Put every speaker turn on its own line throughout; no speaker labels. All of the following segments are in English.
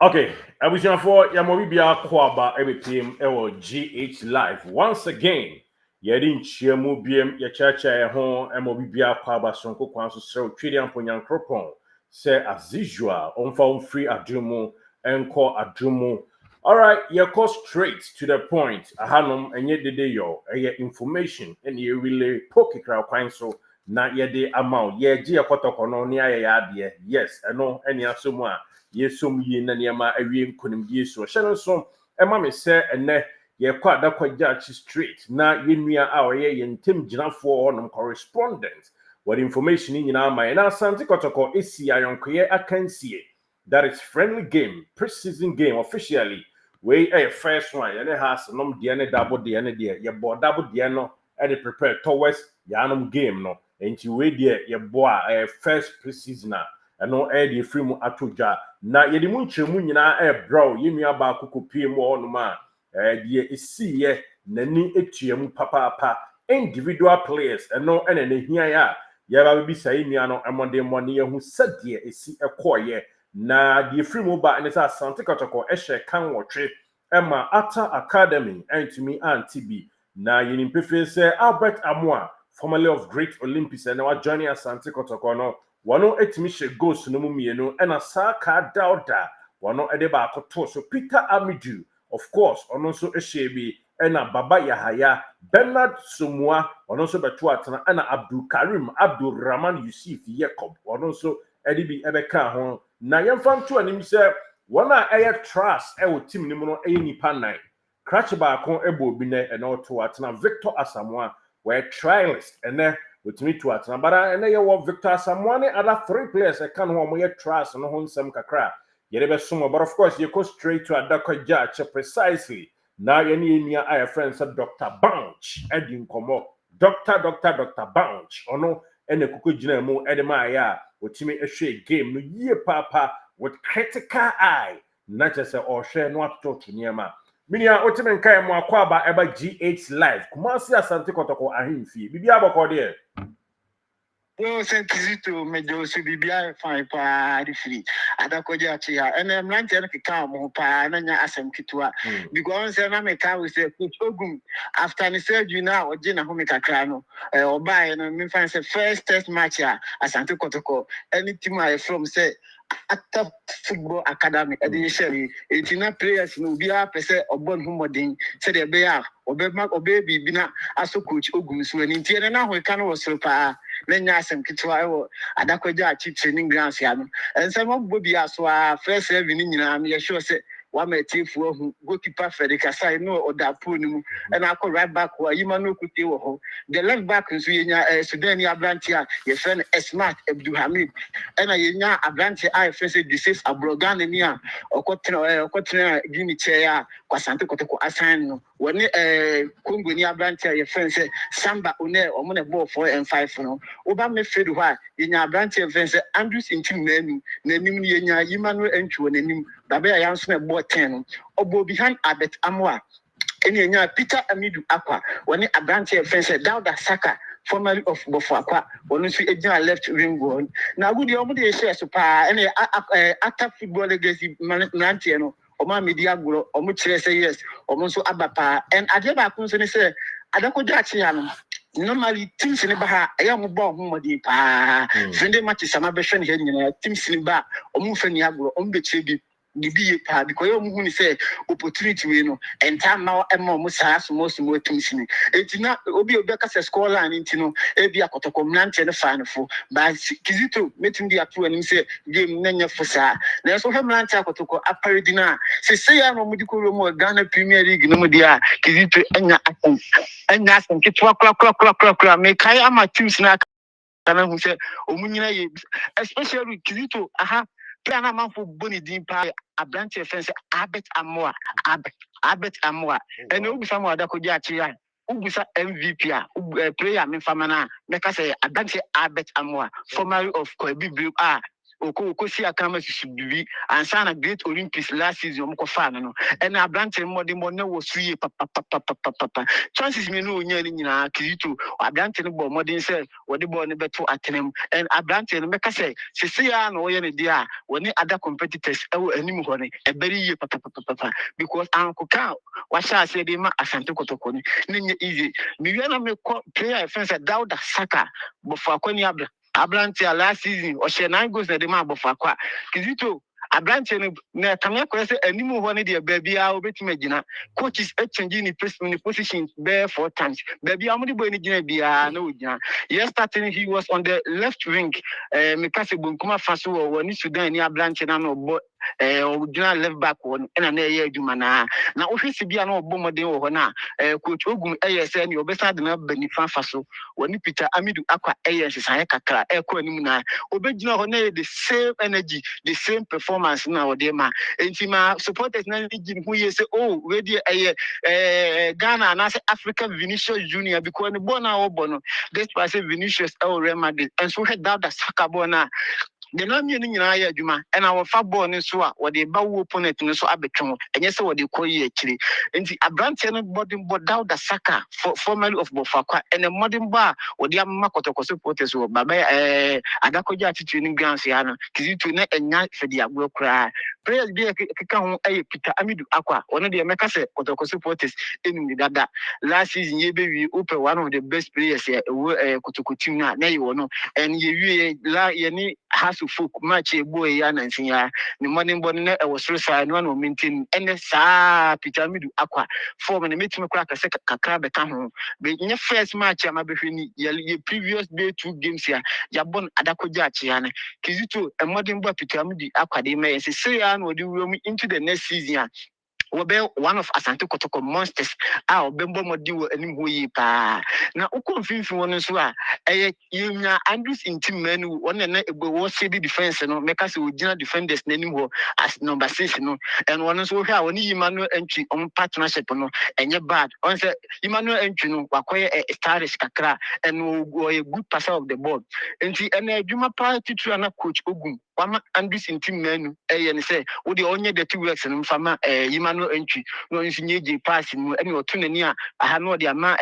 Okay, I wish you for Yamobia Kwaba every team ewo GH Live. Once again, Yedin Chiamu BM Yachacha home Mobibia Kwaba Sonko Kwanso so Tridian Ponyan Kropon. Say as usual, on phone free Adumo and call Adumo. Alright, you go straight to the point. Ahanum and yet the day yo, information and you really poke crowd so na yede amount. Ye Gia Kotokono near ya yes, I know any assume yesom yi na niema awie nkonimdie so hyɛ so ɛma me sɛ ɛnɛ yɛkɔ Adako Jachie street na yɛnua a ɔyɛ yɛntem gyinafoɔ hɔnom correspondent what information ni nyinaa ma na Asante Kotoko esi ayɔnkoyɛ akansie that is friendly game pre-season game officially we first one yɛne has nom deɛ ne double deɛ ne deɛ yɛbɔ double deɛ no ɛde prepare towards yanom game no enti we deɛ yɛbɔ a first pre-season a ɛno ɛde free mu atodwa na yɛde mu nkyerɛmu nyinaa ɛbrɛw yɛnua ba akoko pie mu hɔnom a deɛ ɛsiiɛ n'ani etua mu papaapa individual players ɛno ɛna n'ahia a yɛba bibisa yɛnua no ɛmɔdemmɔne yɛhu sɛdeɛ ɛsi ɛkɔɔyɛ na deɛ free mu ba ɛne sɛ Asante Kotoko ɛhyɛ kan wɔtwe ɛma ata academy ɛntumi anti bi na yɛnim pefee sɛ Albert Amoa formerly of Great Olympics ɛna wajoine Asante Kotoko no wano etimi hye goals no mu mienu ena saa ka dauda wano ede ba akoto so Peter Amidu of course ono nso ehye bi ena Baba Yahaya Bernard Somua ono nso beto atena ena Abdul Karim Abdul Rahman Yusuf Yacob ono nso ede bi ebeka ho na yemfa nto anim se wana eye trust e wo team ni mu no eye nipa 9 crash ba ko ebo bi ne ena oto atena Victor Asamoah we trialist ene with me to atena bara ene ye wo Victor Asamoah ne other 3 players e kan ho mo ye trust no ho nsem kakra ye be sumo but of course you go straight to Adako Jachie precisely na ye ne nia aye friends Dr. Bounce edi nkomo Dr. Bounce ono ene kuko gina mu ede ma ya otimi ehwe game no yie papa with critical eye na chese ohwe no atoto niema minia otimi nkai mu akwaba eba GH live Kumasi Asante Kotoko ahimfie bibia abokode
No, thank you to me Joseph Bibia fine pa the free. Adako Jachie and I'm not going to come pa na nya asem kitwa because na me ka we say coach Ogum after the surgery now Ogina ho me kakra no oba no me fan say first test match Asante Kotoko any team I from say Active Football Academy edition. It's not players no be a person or born humoding. Said they be a baby bina as a coach Ogum so in Tiana now we can was so far. Then Yasem Kitwa Adako Jachie training grounds yan. And some of Bobby as first evening I'm sure say one may take for goalkeeper Frederick I know or that punum and I call right back where you know could do the left back is Sudania Abrantia, your friend Esmat Abdulhamid, and I Abrantia I first disease abrogan near or Cotina Guinea chair, Asante Kotoko assign when Congo near Abrantia, your friend say Samba Une or Mona ball 4 and 5 no. Obama Fed why in your Abrantia fence Andrews in two men, naming Emmanuel Entry and him. Babe I answer board 10 obo behind Albert Amoa any Peter Amidu Aqua when a branch of fence down the Saka formerly of Bofakwa when we left ring one now good the share super any active football legacy Nantiano or my media guru or much say yes or also Abapa and Adeba Kunsen say Adako Jachie normally teams in the Baha, a young ball, Modi pa, Sunday matches, some abbation here, teams in the bar, or Mufeniago, Umbechibi. Gibi pa because you say opportunity we know and time now and more most things in it not obi obeka score line into no e bia Kotoko mnante no fan for but kizito meeting the approve and say game nanya for sa na so he mnante Kotoko aparidina say ya no mudiko mo Ghana Premier League no dia kizito enya asem kitwa kra me kai ama teams na kana hu say omunyina especially kizito aha Plana man for Bonnie Dimpa, a branch of fence, Albert Amoa, and Ubi Samoa Adako Jachie, Ubisa MVP, player, I mean, Famana, make us say, a branch Albert Amoa, formerly of Kobe Blue, Okosi akama bibi ansana Great Olympics last season omko no and abrante mmode no wo suye papa chances me no onya ni nyina kirito abrante no bo modern say wode ball no beto atenem and abrante no meka say sese ya no ye ne dia woni other competitors ewo anim ho ne e very ye papa because ankoka wa sha say dey ma Asante Kotoko ni nye easy me wi na me player friends Dauda Saka bofo akwani Abrante last season or she 9 goals na the man bofo akwa Kizito Abrante na kamya ko say animu ho ne de baby a obetime gina coaches changing the position bare 4 times baby amudi boy ni gina bia na ogina yes starting he was on the left wing Mikase Bonkuma Faso or ni Sudan ni Abrante na no ogina left back one na ye aduma na ohwesi bia na obomoden wo na coach Ogum say ni obesa de na banifa Faso woni Peter Amidu akwa sesan kakra ko anim na obegina ho na the same energy the same performance na wode ma entima supporters na gym who say oh we dey Ghana na say African Vinicius Junior because the born na obono this person Vinicius Real Madrid and so head down the Saka bona the name you nyina ya adwuma and our fa ball ni so a wode ba wo opponent ni so abetwe enye se wode koyi akiri enti abrante no body down the Saka formerly of Bofakwa and a modern bar wode amma Kotoko supporters wo baba Adako Jachie ni grounds ya no Kizito na enya fedi agbo kra players bi keka ho Peter Amidu akwa one de meka se Kotoko supporters enu dada last season ye be wi open one of the best players here Kotoko team na ye wono and ye wi la ye ni has to folk match boy ya nansin ya ni morning body na was so no no maintain and sa Peter Amidu akwa form na metime kura kase kakra beka ho be nye first match ama behwe ni ye previous day 2 games ya bon Adako Jachie ya ne Kizito a modern boy Peter Amidu akwa de me say ya no de into the next season be one of Asante Kotoko monsters bembo modi wo anim ho yi pa na uko mfimfi won so a yenya Andrews in team manu won na wo shade defense no meka se original defenders na anim ho as number 6 no and won so hwa won Emmanuel entry partnership no enye bad on say Emmanuel entry no wakoye starish kakra and wo a good passer of the ball enti na adwuma pa titu na coach Ogum wama Andrews in team manu ne say wo de onye the two works no fama Emmanuel entry no nsinye je pass mu ene otunani a aha no de ama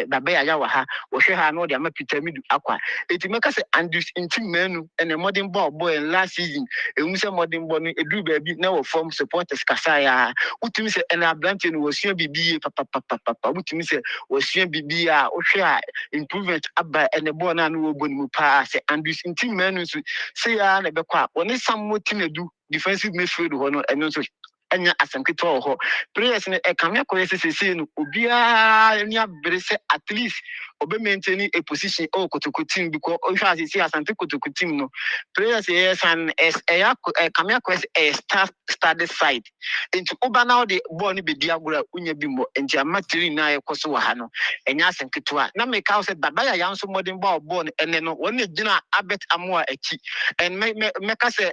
baba ya wa ha wo hwe ha no de ama Peter Amidu akwa eti meka se Andrews in team manu ene modern ball boy last season emu se modern ball no edu ba bi na wo form supporters kasa ya utimi se ene abrante no wo sua bibi papa utimi se wo sua bibi a wo hwe a improvement aba ene ball na no wo boni mu pa se Andrews in team manu so se ya na be kwa woni sammo tinedu defensive midfield ho no eno so enya asanketo ho players ne kamya ko yesese no obia ni abere se at least obe maintain a position Kotoko team because o hwa see Asante Kotoko team no players yes and kamya ko started side into oba now the ball ni be diagora unya bimbo enti amatiri na yekoso wa ha no enya asanketo a na make out said baba ya nso modern ball ene no won gina abet amoa achi and meka say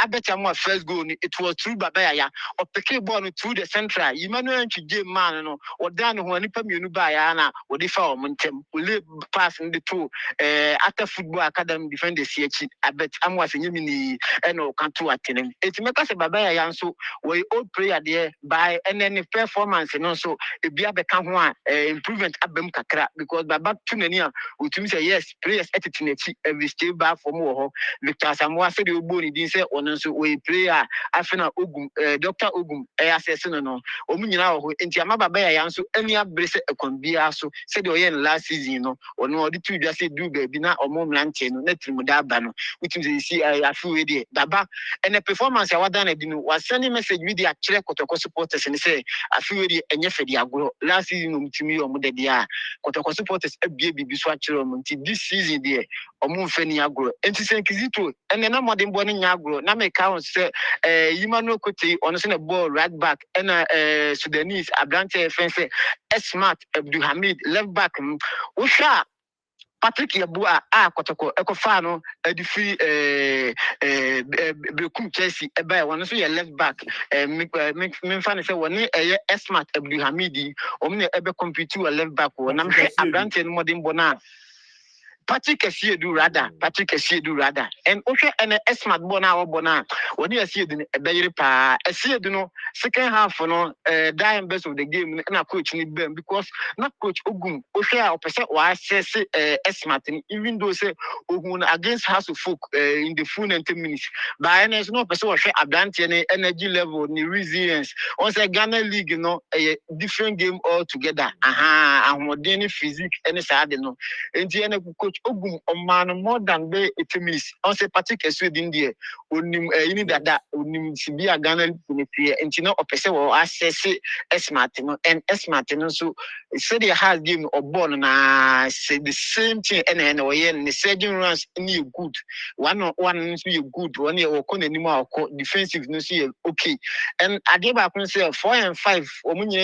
abet amoa first goal it was through baba ya or pick ball through the central Emmanuel entry game man no or dan ho nipa mienu ba ya na o di fa o ntem le pass in the two after football academy defenders here abet amwa senyemi ni eno kan to atenem eti meka se baba ya nso we old player there by and then performance no so e bia be ka ho a improvement abem kakra because baba tunani a otumi say yes players etitinechi every stay back for more Victor Samoa said the oboni din say ono so we player afina Ogum Dr. Ogum assess no omunyina wo enti amababa ya nso ani abrese ekonbia so said the yen last season no ono odi tu dwa say do baby na omo mlante no na trimu da ba no utim say see afi we dey baba and the performance ya wada na di no was sending message media kire Kotoko supporters and say afi we dey enye fedi agoro last season omtimi omo de dia Kotoko supporters abie bibi so akire omo nti this season dey omo mfani agoro enti say Kizito and na modern boy nya agoro na make count say Emmanuel Kote on the ball right back and Sudanese Abrante fence smart Abdulhamid left back Usha Patrick Yabua Kotoko Ekofano edifi Bekum Chelsea eba one so your left back me fan say one smart Abdulhamid omne ebe compete left back na Abrante no modern bona Patrick Esiedu rather. And Osha and Esmat Bona, when you see the Bayripa, Esiedu no, second half no, dying best of the game, and a coach need them because not coach Ogum, Osha or percent why says Esmat, even though say Ogun against House of Folk in the full 90 minutes. But there's no person or share Ablanti energy level, ni resilience. Once a Ghana League, a different game altogether. And modern physique, any side, and the coach Ogum man more than be 80 minutes. On say particular Sweden there, unim ini that unim Sibia Ghana League, and you know, a person will access S Martin and S Martin. So say they have game or born na say the same thing and the second runs any good. One see good, 1 year or anymore defensive no see okay. And I gave up and say 4 and 5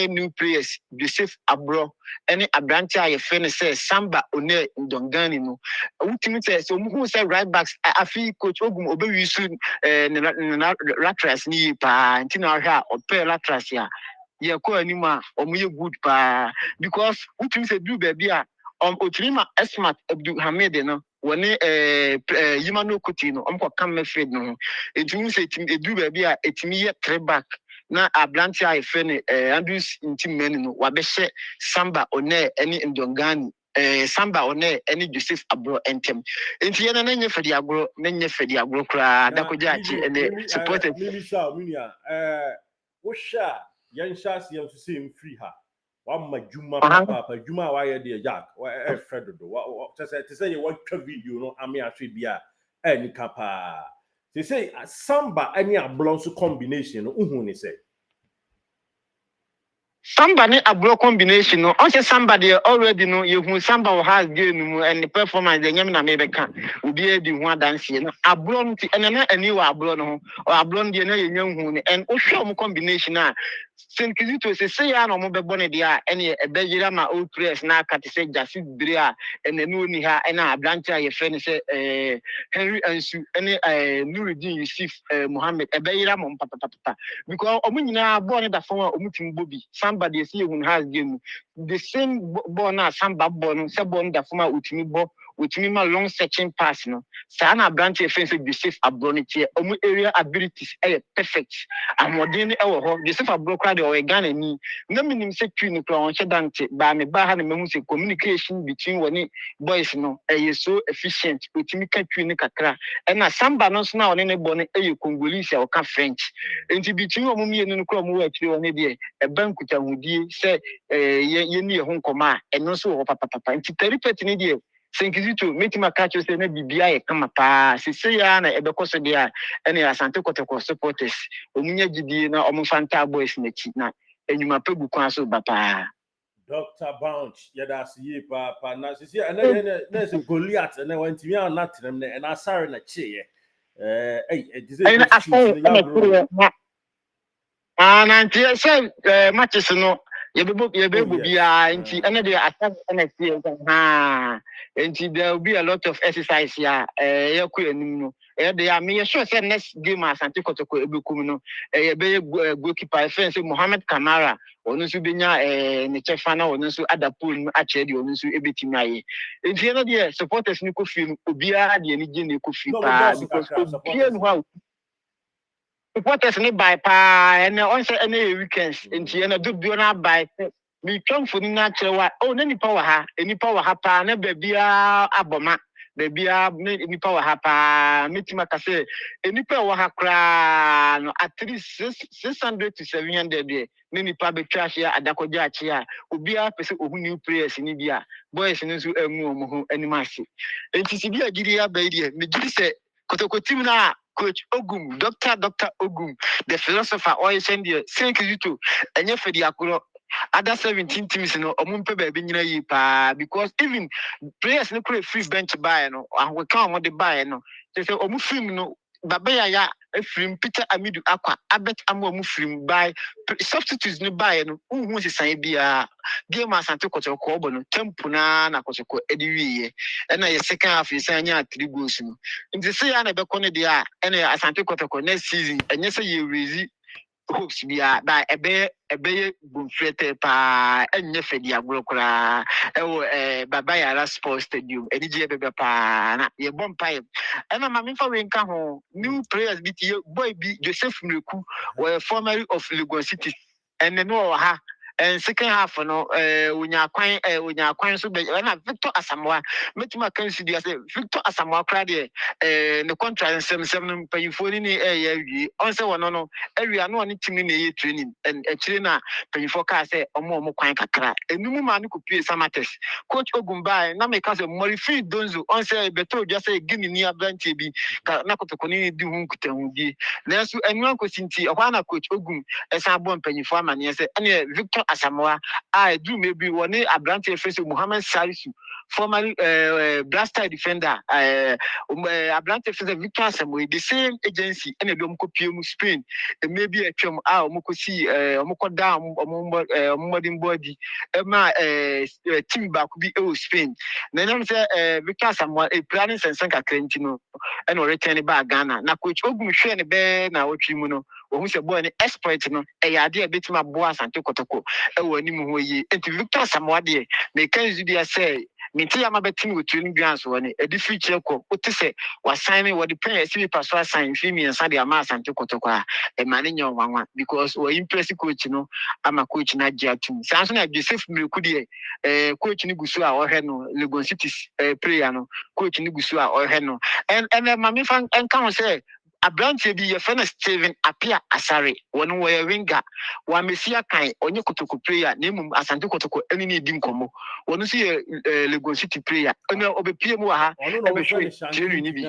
new players, Joseph Abro. Any Abrantia I finish say Samba One Dongani no. Ultimate says so who say right backs I feel coach Ogum Obe soon Ratras ni pa Tina or Pe Ratras ya. Ye ko anima omuye good pa because ultimate say do baby Otrima Esmat Abdul Hamid no when Yimano Coutinho come fed no. It means it do baby it me 3 back. Na Ablantia ifene Andrews inti men no wabehye Samba One any Ndongani Samba One any Joseph Abro entem enti ye na nye fedi agro kra Adako Jachie and supported
minia wo sha yan sha se yan to say free ha wa majuma papa juma wa ye de jack wa fredo do to say you want video no ame atwe bia any kapa. They say Samba any ablonso combination no uhu ni say.
Somebody a blow combination no. On say somebody already know you Samba has game and the performance the nyame na maybe can obi e di ho dance no. Ablon ti enena ani wa ablon no or ablon de na yenyan hu ni and ohwe om combination a Saint Kizito say ya no mo be bone dia ene e be yira ma old players na aka te say Jachie bere a ene no ni ha ene Ablantia ye fe ni say Henry Ansu ene Nuruddin Yusuf Mohammed e be yira mo papa because omo nyina bone da fon a omo tim bobi somebody see who has game the same ball na Samba ball no say ball da fon a utimi ball utimi ma long searching pass no sana Ablantia fe say Joseph Abronite omo area abilities perfect amodin e wo ho Joseph Abro or Ghana ni no minim say twin kra on chedante ba me ba ha na mehu say communication between one boys no so efficient utimi ka twin kakra and na Samba no so na one ne bone Congolese or ka French enti between omo mienu no kra omo wa twire one de e bankuta hudie say ye ni ho nkoma eno so ho papa enti peripet ni de Senkizito metima catch say na bibia e kama pa se ya na ebekoso de a ene Asante Kotoko supporters omunya gidi na omfanta boys na chi na enyuma pegu kwa so bapa
Dr. Bounce yada see pa na see na se Goliath na wantimi an natrem na na asare na chie this
nanti say matches no yebebo bia nti ene de attack NXT nti there will be a lot of exercise ya yakọ anim no they me sure say next game Asante Kotoko ebekum no be goalkeeper fence Mohamed Kamara onu so benya ne chefa na onu so Adako no ache de onu so ebetimi aye nti ene de supporters ni ko fi obia de ni je ne ko fi pa because obia no how supporters ni buy pa and on say any weekends nti ene do bio na buy mi twamfo ni na kyerwa na nipa wa ha pa na bebia aboma bebia nipa wa ha pa mitima ka say nipa wa ha kra no at least 600 to 700 there ni nipa be trash ya Adako Jachie a obia pese ohu new players ni bia boys ni so emu omo animasi enti si bia gidi ya ba die me gidi say Kotoko team na Coach Ogum, Dr. Ogum, the philosopher, or send you, thank you to, and you for the Akuro. Other 17 teams, Omumpe Baby pa because even players no create free bench buy, and we come on the buy, they say, Omufim, no, Babaya, ya, film Peter Amidu Aqua, Abet Amo Mufim buy substitutes no buy, no, who wants to say be a game as Asante Kotoko, no, Tempuna, Nakosoko, Eddie, and a second half is saying 3 goals. In the say, I never connect the and Asante Kotoko next season, and yes, you easy. hopes bia ba ebe bumfrete pa enye fedi agro kra baba yara sports stadium enije bebe pa na ye bompa ena ma mefa we nka ho new players bi tie boy bi Joseph Mreku were formerly of Lagos City and no ha and second half no unya kwan so be na Victor Asamoah metuma kan si dia say Victor Asamoah kra de the contract sem no payifo ni ya wi on say wono no area no oni team ni na training and actually na payifo ka say omo kwan kakra enum ma no kopie Samates coach Ogumba na me ka say Morifi Donzo on say beto just say gini ni abrantie bi na Kotoko ni di hu nkutahu bi na so enu ankosinti ohwa na coach Ogum esa bo payifo amane say ene Victor Asamoah do maybe one abrantie face Muhammad Salisu formerly blaster defender abrantie face Victor Asamoah the same agency ene do mkopie mu Spain maybe atwam omokosi omokoda omodin body ma team back bi Spain na nyam say Victor Asamoah planning sense kakra ntino ene return back Ghana na coach Ogum hwe ne be na otwi mu no ohun se boy ne exploit no ade e betima boa Asante Kotoko wani mu ho yi enti Victor Asamoah de me kan zu dia say minti ya mabetim wo training grounds woni edi future ko ote se wa sign wo de pen esi pa so sign fi mi ensa de ama Asante Kotoko a e mane nyo wanwa because we impress coach no ama coach na Jachie sanso na Joseph Mreku de coach ni gusu a ohwe no Lagos City player no coach ni gusu a ohwe no and mama fan enka say abrantie bi ye fena Steven Apia Asare wonu wo ye winger wa mesia kan onye Kotoko player na emum Asante Kotoko eni ni di nkomo wonu si ye Lagos City player ena obepie mu ha
ebe hwe ni bi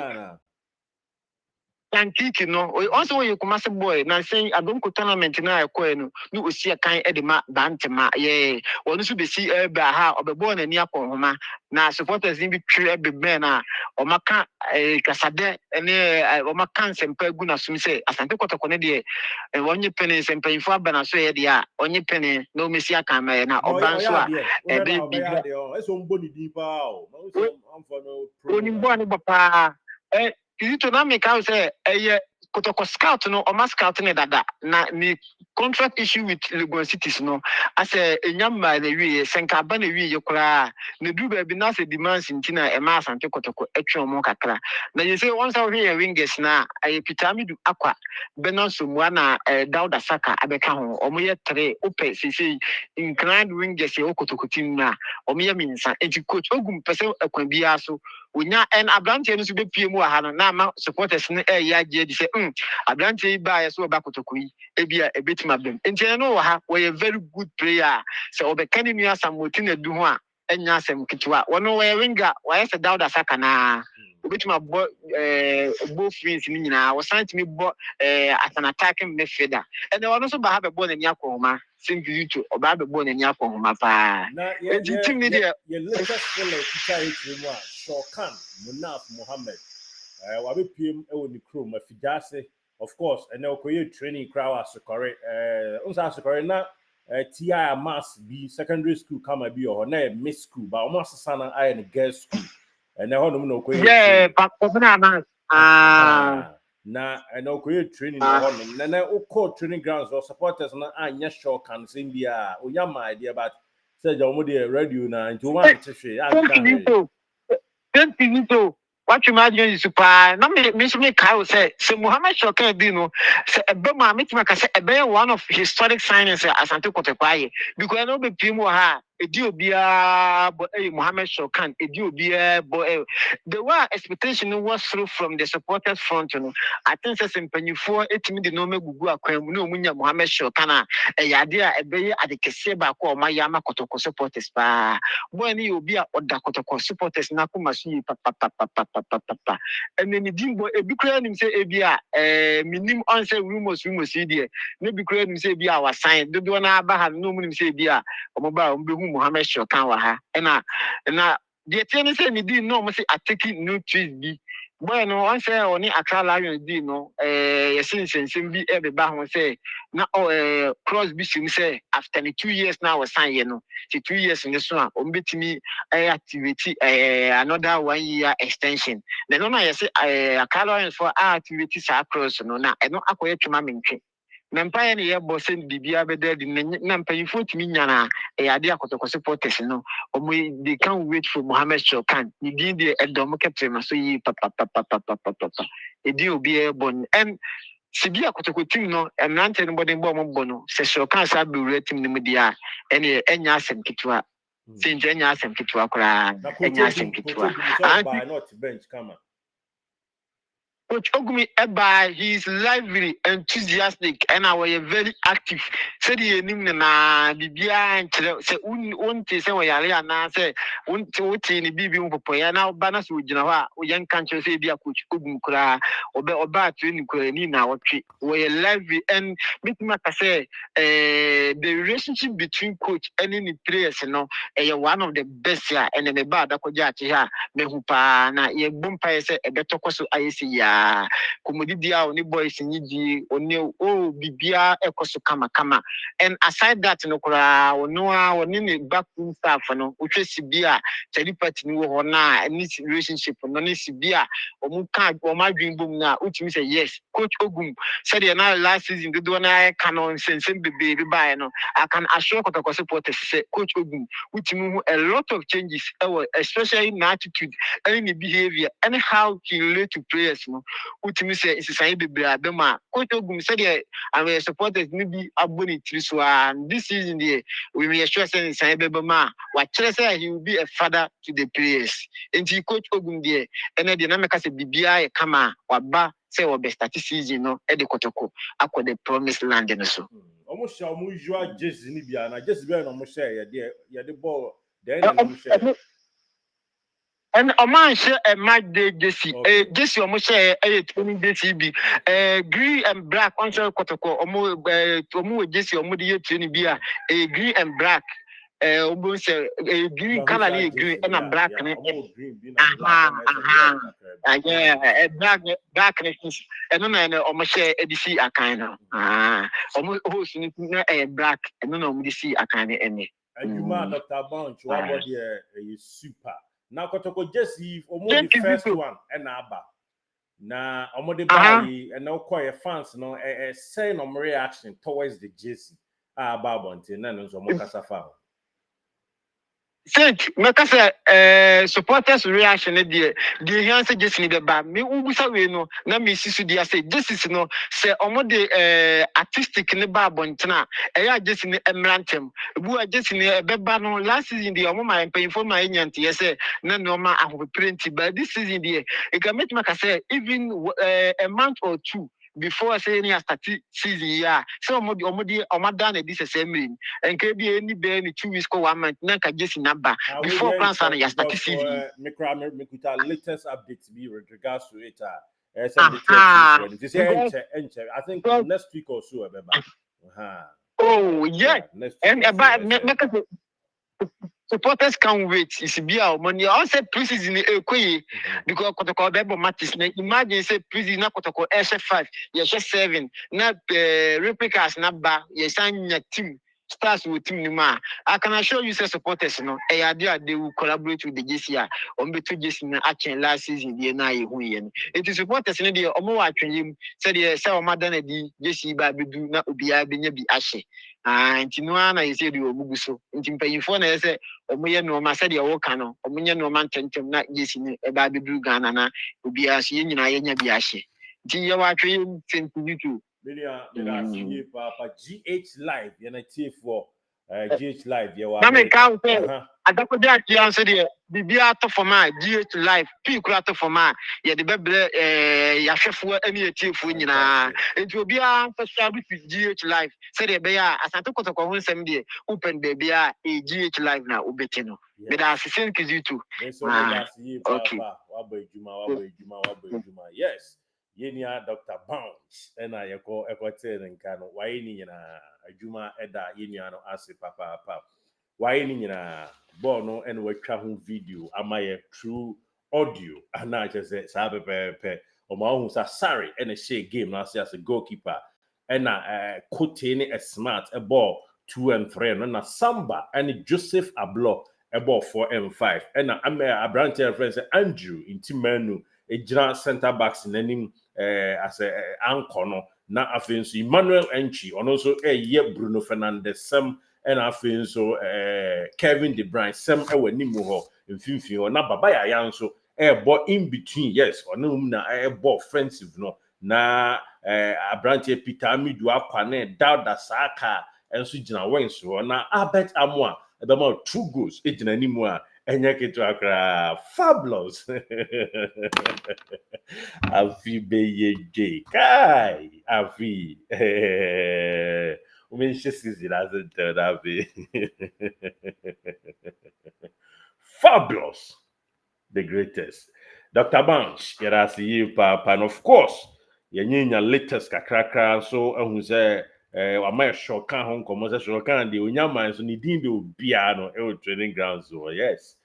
Yankiki no also we Kumasi boy na say Adako tournament na ekọ no no osi kan e de ma bantema ye wonu so be si ebe ha obebo na ni akọhoma na supporters ni bi twe ebe ben na o maka kasade ene o maka nsempa gu na sum say Asante Kotoko ne de wonye pene nsempa info aba na so ye de a onye pene na o mesi aka ma na oban so a ebe bi
eso mboni di pa o ma so amfo no pro
oni mboni papa Kizito na make out say Kotoko scout no o scout ne dada na ni contract issue with Lagos Cities no as enyamba na wi senka ba na wi yekura na du ba bi na say demands ntina e ma Asante Kotoko etwe omo kakra na you say once we here wingers na Pitamidu akwa Benon Somua na Dauda Saka abeka ho omo ye 3 ope sisi inclined wingers e Kotoko team na omo ye minsa enti coach Ogum pese akwan bia so wonya en abrantie no so be pie mu aha no na ma supporters no ya gie di say abrantie ba ya so ba Kotoko yi ebia ebetima bem enti no wo ha we very good player so obekani nua Samoti na du ho a enya asem kitwa wono we winger wa yesa Dauda Saka na obetima bo free ni nyina wo sant mi bo as an attacking midfielder and wono so ba ha be bo na ni akoma Kizito oba be bo na ni akoma pa
na
team ni de
ye latest fella kita etrimu a Shawkan Munaf Mohammed wa be piem e woni krom afidase of course and okoye training crowd asokore unsa asokore na TI mass bi secondary school kama bi o na miss school ba o mass sana I in girls school and ho no no okoye
yeah pakopna na
na okoye training ho no na o training grounds or supporters na anya Shawkan simbia o yama idea but say jomo dey radio na nti o ma te hwe
Kizito what you imagine is super na me kai say Muhammad Shawkan di no say ebe ma metima ka say ebe one of historic signings Asante Kotoko because no be pim ha edi obia but Muhammad Shawkan edi obia but the way expectation was through from the supporters front no I think say mpanyifo etimi de no megugu akwan mu no munya Muhammad Shawkan yade a ebe adekese ba ko ma ya ma Kotoko supporters pa boy ni obia oda Kotoko supporters na kuma su papa and then dimbo ebi kura nim say ebia minim on say rumors dey no bi kura nim say ebia wa sign do na aba ha no nim say ebia omoba ombehu Muhammad Shawkan wa ha na the thing say ni di no mo say attacking new trees bi boy no on say oni Accra Lions di no yesin bi e be ba ho say na cross bi sim say after 2 years now was sign no 2 years in this one ombetimi activity another 1 year extension then no na say Accra Lions for activity sa cross no na no akoye twema mentwe Nampire ni ye boss and bibia be dead in nampayifo timi nyana e ade akotoko supporters no they can't wait for Mohammed Shawkan ni din de edom captain so yi papa e di obi e bon and sibi akotoko team no emrante no body bo mo no se Shawkan sa be re team no dia ene enya asem kitwa sinje enya asem kitwa kora enya asem kitwa
by not bench come.
Coach Ogumi Eba, he is lively, enthusiastic, and our very active. Said he na Bibia and say unti say wayale na say unti ni bibi umpopo now banas ujinawa young country say dia Coach Ogumi kura oba to ni kura ni na watwi we lively and mitima say the relationship between coach and the players no one of the best here and the bad Adako Jachie ha mehu pa na ye bumpa say ebetoko so ayesi ya komodidia oni boys nyidi oni bibia ekoso kama and aside that no kura oni ne back staff no utwesi bia tell party ni wo na any relationship no ni sibia omuka omadwin bom na utimi say yes Coach Ogum said na last season do na canon sensem bebe buy no I can assure Kotoko supporters say Coach Ogum utimi a lot of changes especially in attitude and in behavior and how he relate to players no utimi say insisai bebre abema Coach Ogum said our supporters ni bi aboni triswa this season there we may sure say insisai bebema what say he will be a father to the players and Coach Ogum there and the na meka say bibia e kama waba say we best start season no e de Kotoko akọ the promised land no so
almost shall usual Jachie ni bia na Jachie be no mo share ya the ball then no share.
And a man share a mad day Jachie. Jachie almost share a 20 JCB. Green and black on Kotoko, Omo Jachie Omo the beer, a green and black. Almost a green color, green and a black. Yeah, black and then almost share a DC a kind of almost a black and then almost see a kind of any.
And you man, Dr. Bunch, what about the super? Now, Kotoko Jachie, almost the first one, and Abba. Now, I'm the buy and now call your fans, no, a sign of reaction towards the Jachie. Babonte, and then some more
Saint, make supporters reaction the answer just need ba me ubusa we no na me sisu dia say this no say omo de artistic ne ba bontena eya just ni emrantem bu a just ni ebeba no last season the omo my painful my nyante say na no ma ahopprenti but this season the e can make say even a month or two before say any start season yeah so omo this same mean and can be any be any 2 weeks ko 1 month na ka Jachie number before plans and ya start season
me latest updates be with regards to it I think next week or so
oh yeah and about make supporters can't wait. It's be our money. I say preseason because Kotoko Bebo matches. Imagine say preseason na Kotoko 5, yes 7. Na replicas na ba yes your team stars with team nima. I can assure you say supporters no. They will collaborate with the Jachie. On be to Jachie na action last season the na yen. It is supporters no dey omo wa twem say the say o madana di Jachie ba bedu na obia benya bi ahye. Nti no ana yesi di omugu so nti mpanyifo na yese omoye no ma se de woka no omonye no ma ntentem na Jachie ni e ba beduru Ghana na obi aso ye nyina ye nya bi ahye nti ye wa twe senti YouTube
me papa GH live ye na tie for GH live ye wa
na me ka say Adako Jachie answer de bibia to for ma GH live pi kura to for ma ye de bebre ya hwefo ani etiefo nyina nti obi a special with GH live say de be ya Asante Kotoko ho nsem de open baby a GH live na obeti no me da asisen kizitu
okay yes yenia Dr. Bounce and I echo tell nkano why ni na adwuma eda yenia no ase papa why ni na ball no and we twa ho video amaye true audio ana just say sa pepe o ma hu sa sorry and a share game na as a goalkeeper and kote ni a smart a ball 2 and 3 no na Samba and Joseph Ablo a ball 4 and 5 and a branch friends Andrew in Timanu a general center backs in any as a anchor no na afei nso Emmanuel Enchi ono nso ɛyɛ Bruno Fernandes sem ɛna afei nso Kevin De Bruyne sem ɛwɔ nimu hɔ mfimfini hɔ na Baba Yaya nso ɛbɔ in between yes ono na ɛbɔ offensive no na Abrante Peter Amidu akwane Dauda Saka enso gina wings hɔ na Albert Amoa ɛbɛma 2 goals egyina nimu a enye ketu akra fabulous afi beye kai afi we should see it as that be fabulous the greatest Dr. Banch yara see you papa and of course yenyinya latest kakrakra so ehun say amaya Shawkan hon komo say Shawkan de onyama so ni din de obia no e training grounds so yes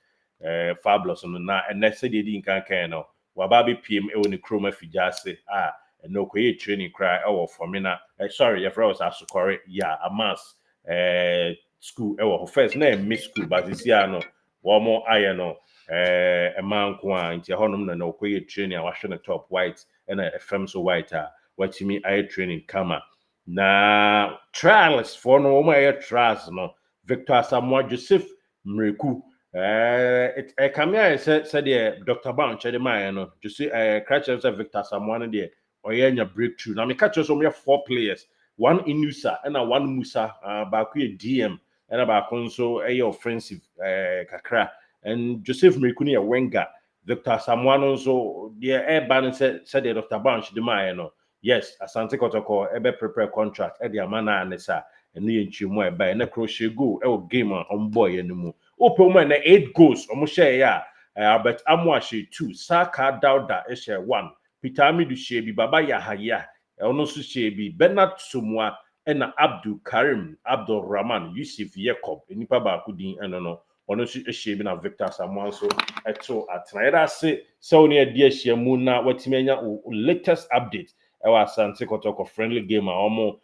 fabulous no na and next day di nkan no waba be pm e woni kroma fijase no koye training cry e wo for me na sorry your friend was asukore yeah amas school e wo first na miss school but this year no wo mo aye no e man ko a nti honom na koye training a wahwe na top white and fm so white watimi aye training kama na trials for no mo aye trials no Victor Samoa Joseph Mreku Kamia said Dr. Banch de man no just catches Victor Samoa de oyenya breakthrough na me catch us 4 players one Inusa and one Musa back DM and about nso offensive kakra and Joseph Mreku Wenger Victor Samoa nso the ban said Dr. Banch de man no yes Asante Kotoko ebe prepare contract e de amana anesa ene yenchimu ebe na crochet go game on boy enimu open man 8 goals omo share ya Albert Amoa 2 Saka Dauda 1 Peter Amidu bi Baba Yahaya ono so bi Bernard Somua ena Abdul Karim Abdul Rahman Yusuf Yacob enipa ba kudin eno no ono so bi na Victor Samoa so eto atnaira se oni ade ahia mu na watimenya latest update ewa Asante Kotoko friendly game a omo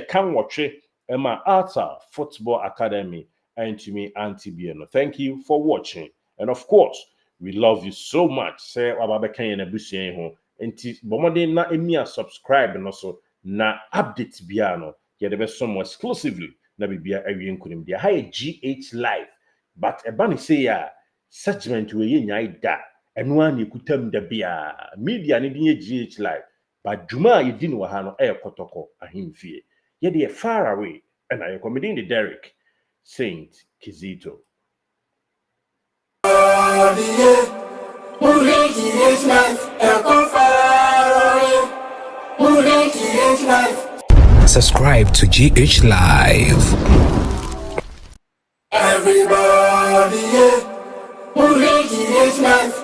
kan wotwe ema Alta Football Academy and to me Antibiano. Thank you for watching. And of course, we love you so much. Say wababa kanya na busien ho. Enti bomode na emia subscribe and also na update biano. Ya debe some exclusively na bibia ewie nkunim dia. Hi GH live. But ebani say ya segment we ye nyai da. Eno an yekutam da bia. Media ni dinye GH live. But juma ye din wa ha no Kotoko ahimfie. Ye de far away and I comedy the Derek Saint Kizito.
Subscribe to GH Live.
Everybody, GH Live.